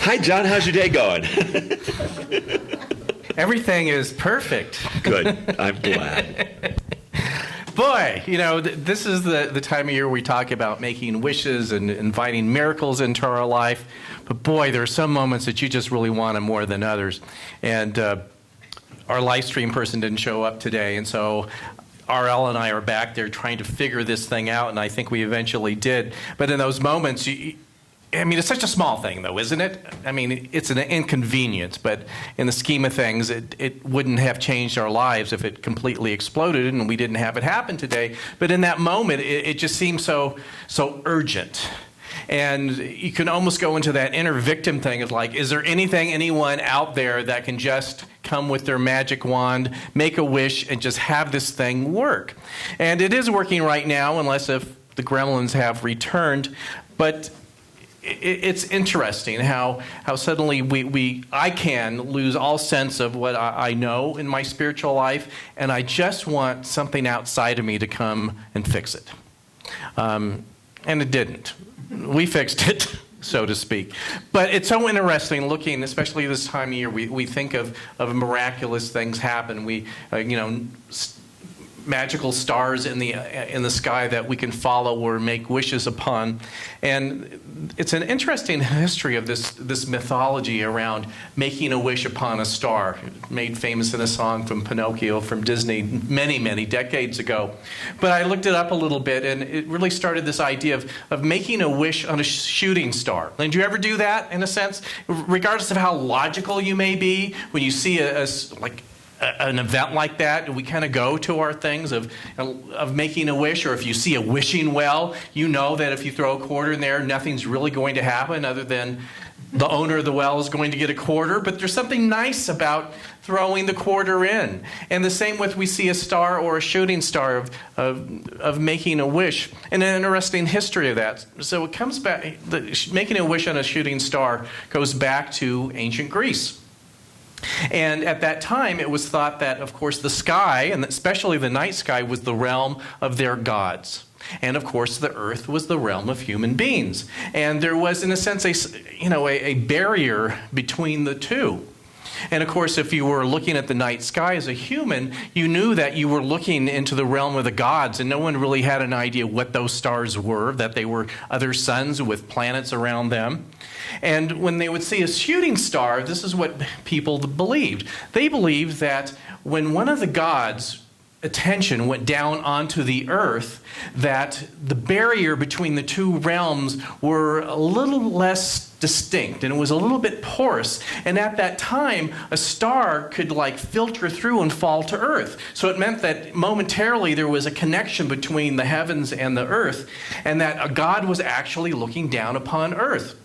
Hi, John. How's your day going? Everything is perfect. Good. I'm glad. Boy, this is the time of year we talk about making wishes and inviting miracles into our life. But boy, there are some moments that you just really want them more than others. And our live stream person didn't show up today, and so RL and I are back there trying to figure this thing out, and I think we eventually did. But in those moments, it's such a small thing, though, isn't it? I mean, it's an inconvenience, but in the scheme of things, it wouldn't have changed our lives if it completely exploded and we didn't have it happen today. But in that moment, it just seemed so urgent. And you can almost go into that inner victim thing of like, is there anyone out there that can just come with their magic wand, make a wish, and just have this thing work? And it is working right now, unless if the gremlins have returned. But it's interesting how suddenly I can lose all sense of what I know in my spiritual life, and I just want something outside of me to come and fix it. And it didn't. We fixed it, so to speak. But it's so interesting looking, especially this time of year, we think of miraculous things happen. We, magical stars in the sky that we can follow or make wishes upon. And it's an interesting history of this mythology around making a wish upon a star, made famous in a song from Pinocchio from Disney many, many decades ago. But I looked it up a little bit, and it really started this idea of making a wish on a shooting star. And do you ever do that, in a sense? Regardless of how logical you may be, when you see an event like that, we kind of go to our things of making a wish, or if you see a wishing well, you know that if you throw a quarter in there, nothing's really going to happen other than the owner of the well is going to get a quarter. But there's something nice about throwing the quarter in. And the same with we see a star or a shooting star of making a wish. And an interesting history of that. So it comes back, making a wish on a shooting star goes back to ancient Greece. And at that time, it was thought that, of course, the sky, and especially the night sky, was the realm of their gods. And, of course, the earth was the realm of human beings. And there was, in a sense, a barrier between the two. And, of course, if you were looking at the night sky as a human, you knew that you were looking into the realm of the gods, and no one really had an idea what those stars were, that they were other suns with planets around them. And when they would see a shooting star, this is what people believed. They believed that when one of the gods' attention went down onto the earth, that the barrier between the two realms were a little less distinct, and it was a little bit porous. And at that time, a star could filter through and fall to earth. So it meant that momentarily there was a connection between the heavens and the earth, and that a God was actually looking down upon earth.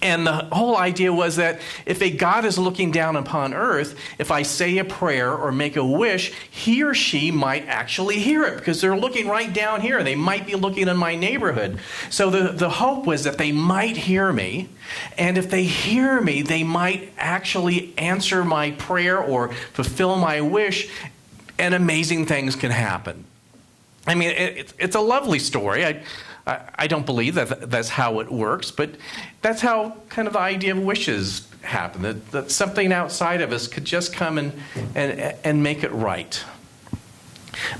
And the whole idea was that if a God is looking down upon earth, if I say a prayer or make a wish, he or she might actually hear it, because they're looking right down here. They might be looking in my neighborhood. So the hope was that they might hear me, and if they hear me, they might actually answer my prayer or fulfill my wish, and amazing things can happen. I mean, it's a lovely story. I don't believe that that's how it works, but that's how kind of the idea of wishes happen, that something outside of us could just come and make it right.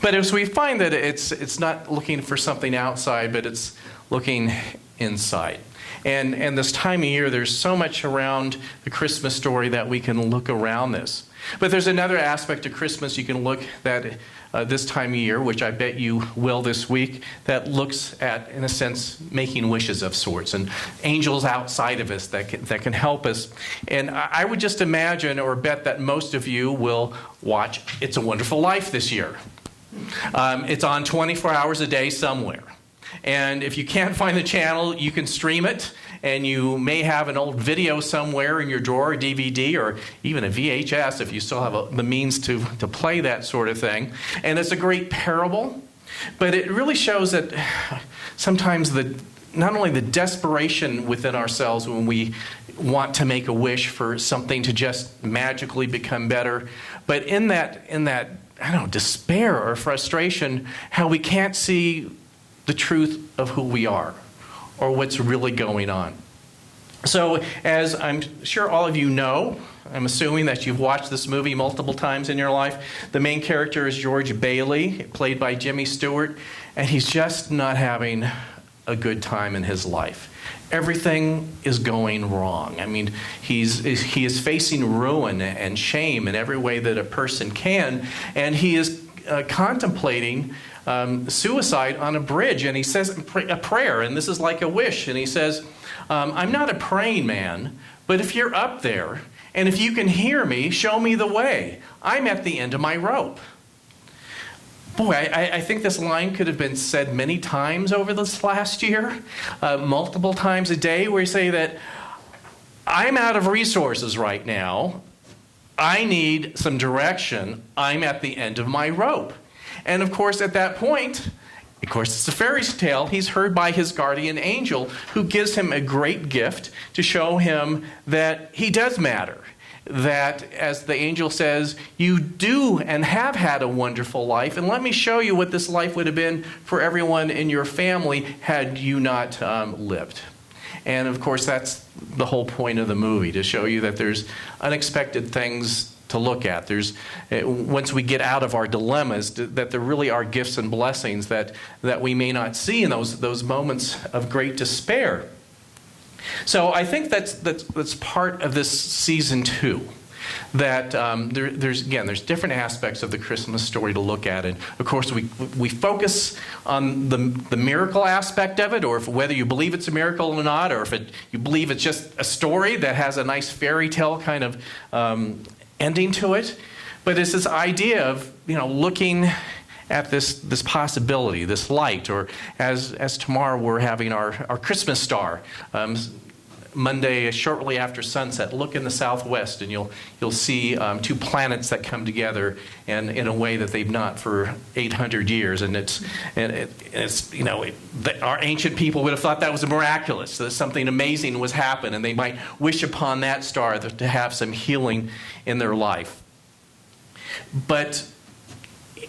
But as we find that it's not looking for something outside, but it's looking inside. And this time of year, there's so much around the Christmas story that we can look around this. But there's another aspect of Christmas you can look at this time of year, which I bet you will this week, that looks at, in a sense, making wishes of sorts, and angels outside of us that can help us. And I would just imagine or bet that most of you will watch It's a Wonderful Life this year. It's on 24 hours a day somewhere. And if you can't find the channel, you can stream it. And you may have an old video somewhere in your drawer, a DVD, or even a VHS if you still have the means to play that sort of thing. And it's a great parable, but it really shows that sometimes not only the desperation within ourselves when we want to make a wish for something to just magically become better, but in that I don't know, despair or frustration, how we can't see the truth of who we are or what's really going on. So, as I'm sure all of you know, I'm assuming that you've watched this movie multiple times in your life. The main character is George Bailey, played by Jimmy Stewart, and he's just not having a good time in his life. Everything is going wrong. I mean, he is facing ruin and shame in every way that a person can, and he is contemplating suicide on a bridge, and he says a prayer, and this is like a wish, and he says, I'm not a praying man, but if you're up there, and if you can hear me, show me the way. I'm at the end of my rope. Boy, I think this line could have been said many times over this last year, multiple times a day, where you say that I'm out of resources right now. I need some direction. I'm at the end of my rope. And of course, at that point, of course, it's a fairy tale. He's heard by his guardian angel, who gives him a great gift to show him that he does matter. That, as the angel says, you do and have had a wonderful life, and let me show you what this life would have been for everyone in your family had you not lived. And of course, that's the whole point of the movie, to show you that there's unexpected things to look at. There's, once we get out of our dilemmas, that there really are gifts and blessings that we may not see in those moments of great despair. So I think that's part of this season 2. That there's different aspects of the Christmas story to look at, and of course we focus on the miracle aspect of it, or whether you believe it's a miracle or not, or if you believe it's just a story that has a nice fairy tale kind of ending to it. But it's this idea of looking at this possibility, this light, or as tomorrow we're having our Christmas star. Monday, shortly after sunset, look in the southwest, and you'll see 2 planets that come together, and in a way that they've not for 800 years. And our ancient people would have thought that was miraculous, that something amazing was happening, and they might wish upon that star to have some healing in their life. But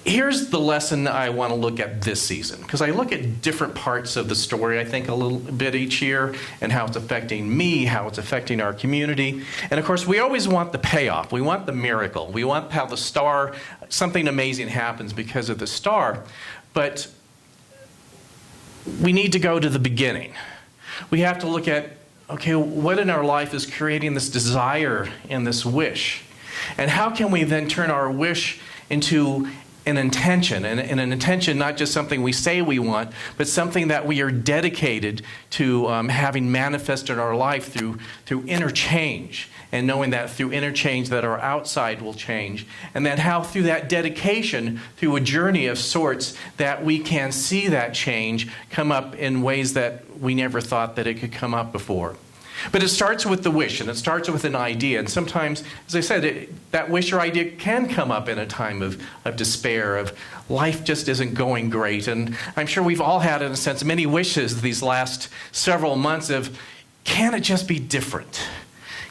here's the lesson I want to look at this season, because I look at different parts of the story, I think, a little bit each year, and how it's affecting me, how it's affecting our community. And of course, we always want the payoff. We want the miracle. We want how the star, something amazing happens because of the star. But we need to go to the beginning. We have to look at, okay, what in our life is creating this desire and this wish? And how can we then turn our wish into an intention, and an intention not just something we say we want, but something that we are dedicated to having manifest in our life through interchange, and knowing that through interchange that our outside will change, and then how through that dedication, through a journey of sorts, that we can see that change come up in ways that we never thought that it could come up before. But it starts with the wish, and it starts with an idea. And sometimes, as I said, that wish or idea can come up in a time of despair, of life just isn't going great. And I'm sure we've all had, in a sense, many wishes these last several months of, can it just be different?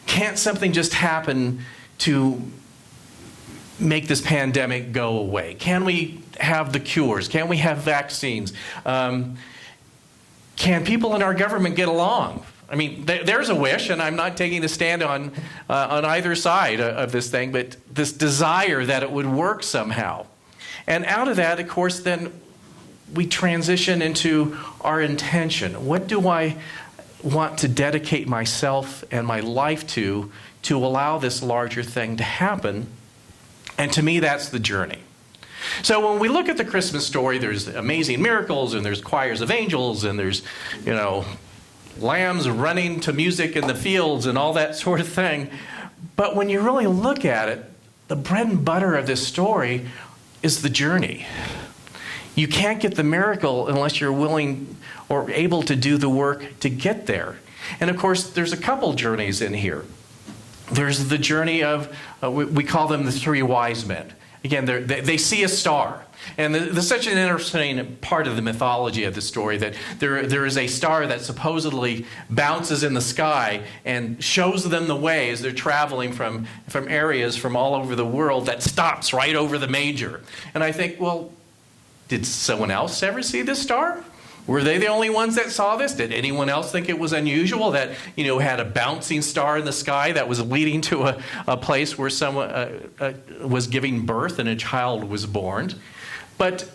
Can't something just happen to make this pandemic go away? Can we have the cures? Can we have vaccines? Can people in our government get along? I mean, there's a wish, and I'm not taking a stand on either side of this thing, but this desire that it would work somehow. And out of that, of course, then we transition into our intention. What do I want to dedicate myself and my life to allow this larger thing to happen? And to me, that's the journey. So when we look at the Christmas story, there's amazing miracles, and there's choirs of angels, and there's, lambs running to music in the fields and all that sort of thing. But when you really look at it, the bread and butter of this story is the journey. You can't get the miracle unless you're willing or able to do the work to get there. And of course, there's a couple journeys in here. There's the journey of, we call them the 3 wise men. Again, they see a star. And there's such an interesting part of the mythology of the story, that there is a star that supposedly bounces in the sky and shows them the way as they're traveling from areas from all over the world, that stops right over the manger. And I think, well, did someone else ever see this star? Were they the only ones that saw this? Did anyone else think it was unusual that, had a bouncing star in the sky that was leading to a place where someone was giving birth and a child was born? But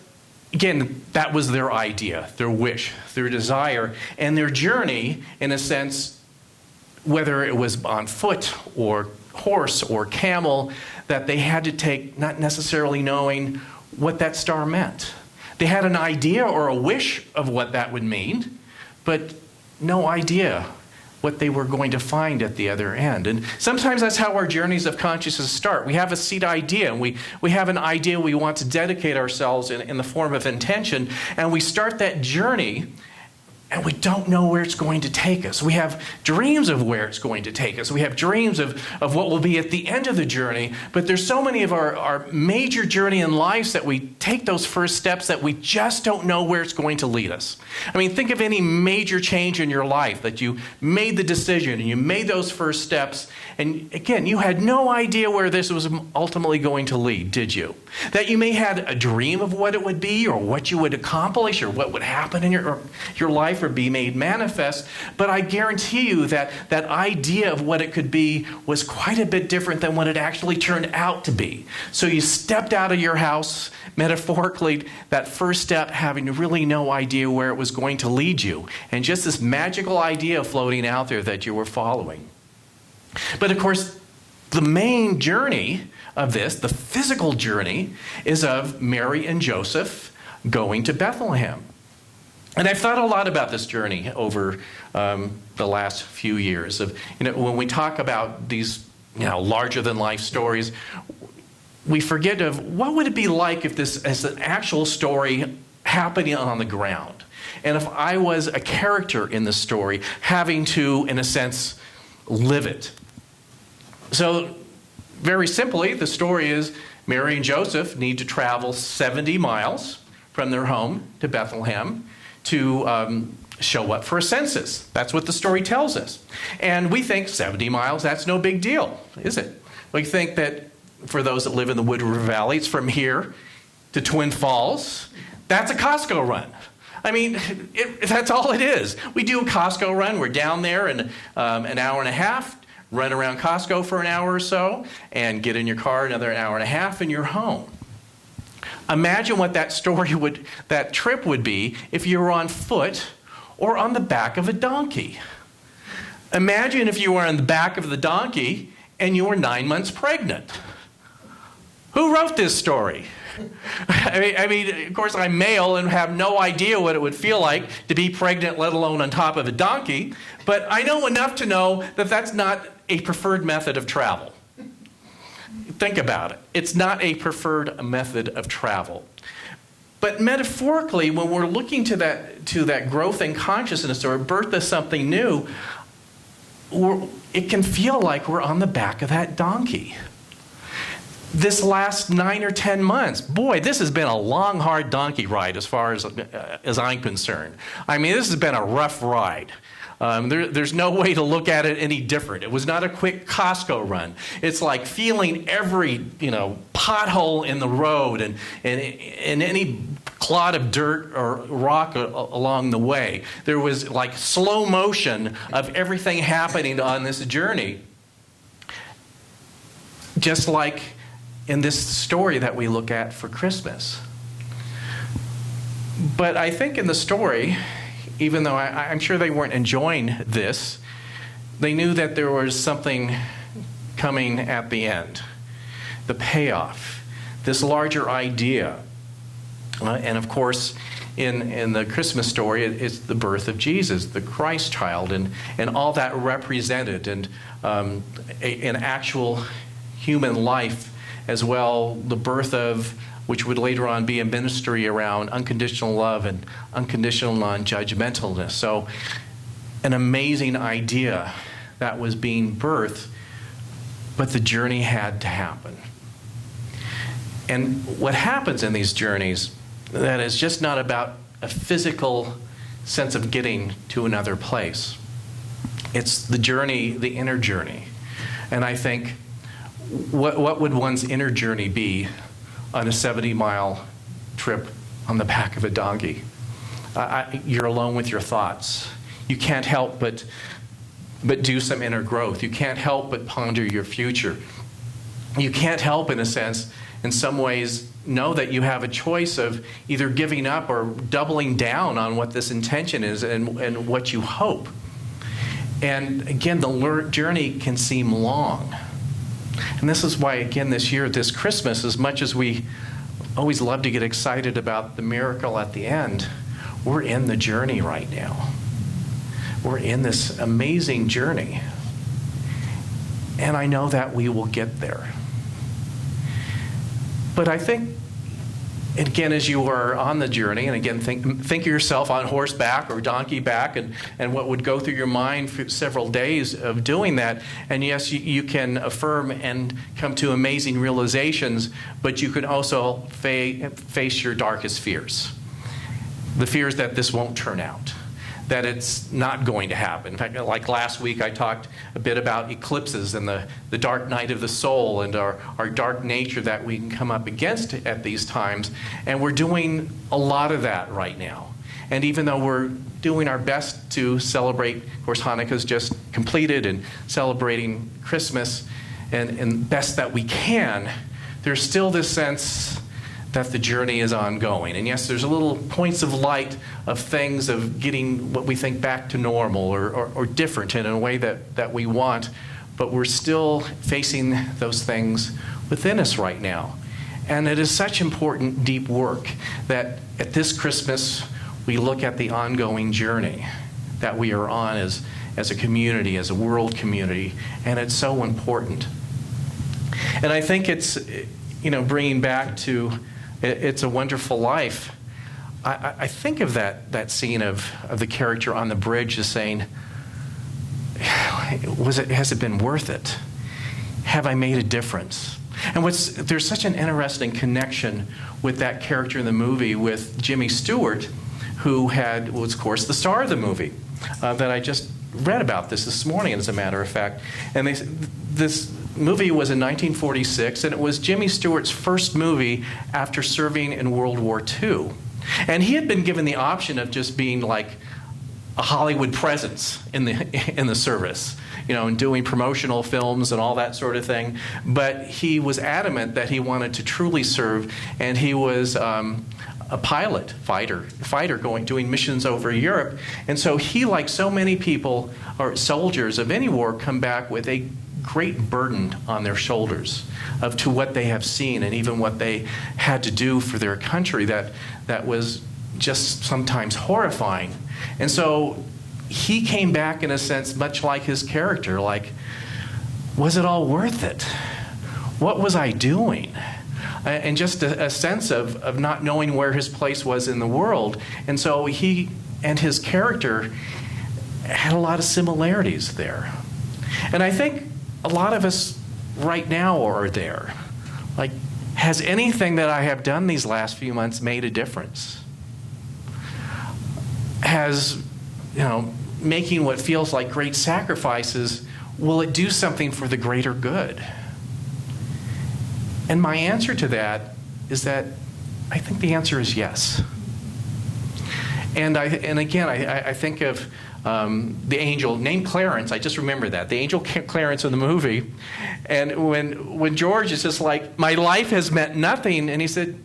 again, that was their idea, their wish, their desire, and their journey, in a sense, whether it was on foot or horse or camel, that they had to take, not necessarily knowing what that star meant. They had an idea or a wish of what that would mean, but no idea what they were going to find at the other end. And sometimes that's how our journeys of consciousness start. We have a seed idea, and we have an idea we want to dedicate ourselves in the form of intention, and we start that journey, and we don't know where it's going to take us. We have dreams of where it's going to take us. We have dreams of what will be at the end of the journey. But there's so many of our major journey in life that we take those first steps that we just don't know where it's going to lead us. I mean, think of any major change in your life that you made the decision and you made those first steps. And again, you had no idea where this was ultimately going to lead, did you? That you may have had a dream of what it would be or what you would accomplish or what would happen in your life or be made manifest, but I guarantee you that that idea of what it could be was quite a bit different than what it actually turned out to be. So you stepped out of your house, metaphorically, that first step having really no idea where it was going to lead you, and just this magical idea floating out there that you were following. But of course, the main journey of this, the physical journey, is of Mary and Joseph going to Bethlehem. And I've thought a lot about this journey over the last few years. When we talk about these larger-than-life stories, we forget of what would it be like if this is an actual story happening on the ground. And if I was a character in the story, having to, in a sense, live it. So, very simply, the story is Mary and Joseph need to travel 70 miles from their home to Bethlehem to show up for a census. That's what the story tells us. And we think 70 miles, that's no big deal, is it? We think that for those that live in the Wood River Valley, it's from here to Twin Falls. That's a Costco run. I mean, that's all it is. We do a Costco run. We're down there in an hour and a half, run around Costco for an hour or so, and get in your car another hour and a half, and you're home. Imagine what that trip would be if you were on foot or on the back of a donkey. Imagine if you were on the back of the donkey and you were 9 months pregnant. Who wrote this story? I mean, of course, I'm male and have no idea what it would feel like to be pregnant, let alone on top of a donkey. But I know enough to know that that's not a preferred method of travel. Think about it. It's not a preferred method of travel. But metaphorically, when we're looking to that growth in consciousness or birth of something new, it can feel like we're on the back of that donkey. This last 9 or 10 months, boy, this has been a long, hard donkey ride as far as I'm concerned. I mean, this has been a rough ride. There's no way to look at it any different. It was not a quick Costco run. It's like feeling every pothole in the road and any clod of dirt or rock along the way. There was like slow motion of everything happening on this journey. Just like in this story that we look at for Christmas. But I think in the story, even though I'm sure they weren't enjoying this, they knew that there was something coming at the end. The payoff, this larger idea. And of course, in the Christmas story, it's the birth of Jesus, the Christ child, and all that represented, and an actual human life as well, the birth of, which would later on be a ministry around unconditional love and unconditional non-judgmentalness. So an amazing idea that was being birthed, but the journey had to happen. And what happens in these journeys, that is just not about a physical sense of getting to another place. It's the journey, the inner journey. And I think, what would one's inner journey be on a 70-mile trip on the back of a donkey? you're alone with your thoughts. You can't help but do some inner growth. You can't help but ponder your future. You can't help, in a sense, in some ways, know that you have a choice of either giving up or doubling down on what this intention is and what you hope. And again, the journey can seem long. And this is why, again, this year, this Christmas, as much as we always love to get excited about the miracle at the end, we're in the journey right now. We're in this amazing journey. And I know that we will get there. But I think, again, as you are on the journey, and again, think of yourself on horseback or donkey back, and what would go through your mind for several days of doing that. And yes, you can affirm and come to amazing realizations, but you can also face your darkest fears. The fears that this won't turn out, that it's not going to happen. In fact, like last week, I talked a bit about eclipses and the dark night of the soul and our dark nature that we can come up against at these times. And we're doing a lot of that right now. And even though we're doing our best to celebrate, of course, Hanukkah's just completed, and celebrating Christmas and best that we can, there's still this sense that the journey is ongoing. And yes, there's a little points of light of things of getting what we think back to normal or different in a way that we want, but we're still facing those things within us right now. And it is such important, deep work that at this Christmas, we look at the ongoing journey that we are on as a community, as a world community, and it's so important. And I think it's, bringing back to It's a Wonderful Life. I think of that scene of the character on the bridge as saying, has it been worth it? Have I made a difference? And there's such an interesting connection with that character in the movie with Jimmy Stewart, who was, of course, the star of the movie, that I just read about this morning, as a matter of fact. And this movie was in 1946, and it was Jimmy Stewart's first movie after serving in World War II. And he had been given the option of just being like a Hollywood presence in the service, and doing promotional films and all that sort of thing. But he was adamant that he wanted to truly serve, and he was a fighter doing missions over Europe. And so he, like so many people or soldiers of any war, come back with a great burden on their shoulders to what they have seen and even what they had to do for their country that was just sometimes horrifying. And so he came back, in a sense, much like his character, like, was it all worth it? What was I doing? And just a sense of not knowing where his place was in the world. And so he and his character had a lot of similarities there. And I think a lot of us right now are there. Like, has anything that I have done these last few months made a difference? Has, making what feels like great sacrifices, will it do something for the greater good? And my answer to that is that I think the answer is yes. And again, I think of the angel named Clarence. I just remember that. The angel Clarence in the movie. And when George is just like, my life has meant nothing. And he said,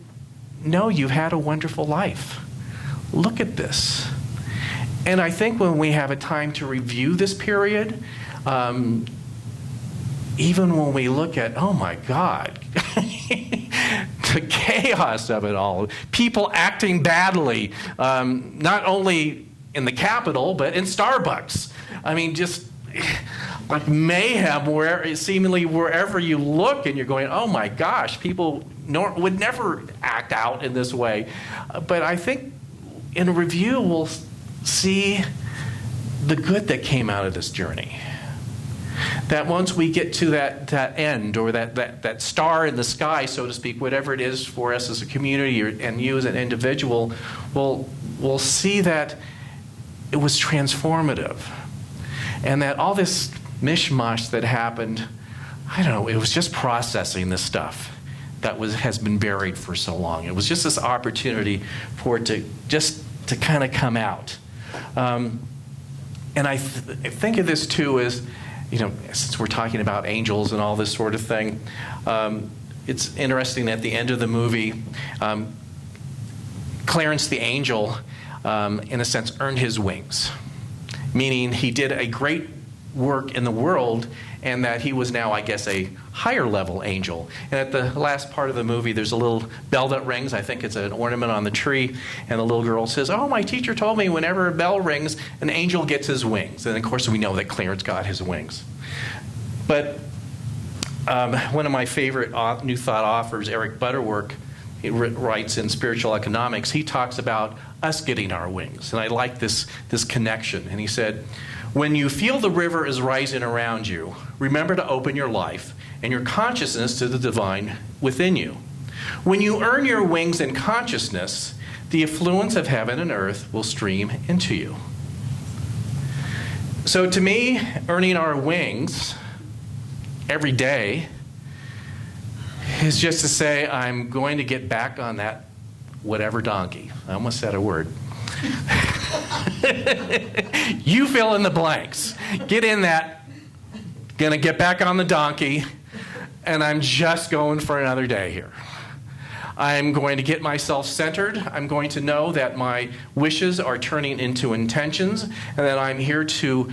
no, you've had a wonderful life. Look at this. And I think when we have a time to review this period, even when we look at, oh my God, the chaos of it all, people acting badly, not only in the Capitol, but in Starbucks. I mean, just like mayhem seemingly wherever you look, and you're going, oh my gosh, people would never act out in this way. But I think in a review, we'll see the good that came out of this journey. That once we get to that end, or that star in the sky, so to speak, whatever it is for us as a community and you as an individual, we'll see that it was transformative. And that all this mishmash that happened, I don't know, it was just processing this stuff that has been buried for so long. It was just this opportunity for it to to kind of come out. And I think of this too as, since we're talking about angels and all this sort of thing, it's interesting at the end of the movie, Clarence the angel, in a sense, earned his wings, meaning he did a great work in the world, and that he was now, I guess, a higher level angel. And at the last part of the movie, there's a little bell that rings. I think it's an ornament on the tree. And the little girl says, "Oh, my teacher told me whenever a bell rings, an angel gets his wings." And of course, we know that Clarence got his wings. But one of my favorite New Thought authors, Eric Butterworth, he writes in Spiritual Economics, he talks about us getting our wings. And I like this connection. And he said, "When you feel the river is rising around you, remember to open your life and your consciousness to the divine within you. When you earn your wings in consciousness, the affluence of heaven and earth will stream into you." So to me, earning our wings every day is just to say, I'm going to get back on that whatever donkey. I almost said a word. You fill in the blanks. Get in that. Gonna get back on the donkey, and I'm just going for another day here. I'm going to get myself centered. I'm going to know that my wishes are turning into intentions, and that I'm here to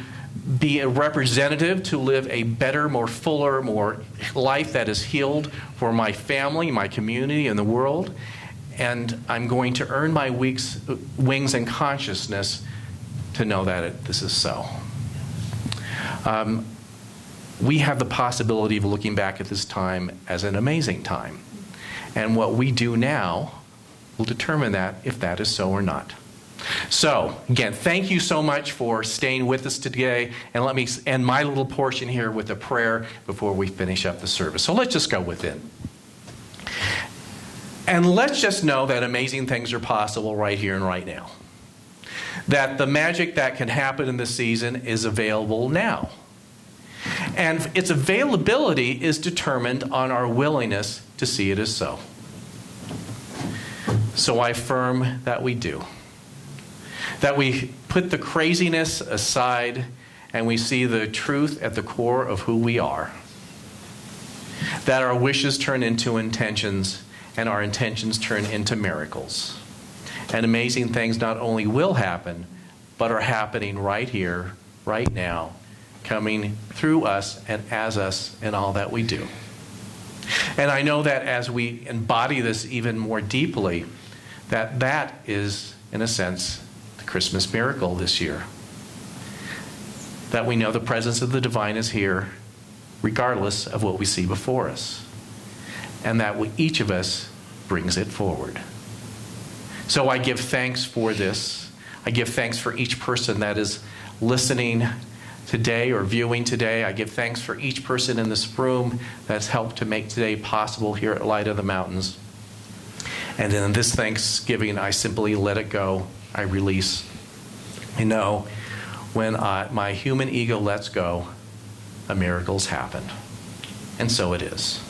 be a representative to live a better, more fuller, more life that is healed for my family, my community, and the world. And I'm going to earn my wings and consciousness to know that this is so. We have the possibility of looking back at this time as an amazing time. And what we do now will determine that, if that is so or not. So, again, thank you so much for staying with us today. And let me end my little portion here with a prayer before we finish up the service. So let's just go within. And let's just know that amazing things are possible right here and right now. That the magic that can happen in this season is available now. And its availability is determined on our willingness to see it as so. So I affirm that we do. That we put the craziness aside and we see the truth at the core of who we are. That our wishes turn into intentions and our intentions turn into miracles. And amazing things not only will happen, but are happening right here, right now, coming through us and as us in all that we do. And I know that as we embody this even more deeply, that is, in a sense, the Christmas miracle this year. That we know the presence of the divine is here, regardless of what we see before us. And that each of us brings it forward. So I give thanks for this. I give thanks for each person that is listening today or viewing today. I give thanks for each person in this room that's helped to make today possible here at Light of the Mountains. And in this Thanksgiving, I simply let it go. I release. You know, when my human ego lets go, a miracle's happened. And so it is.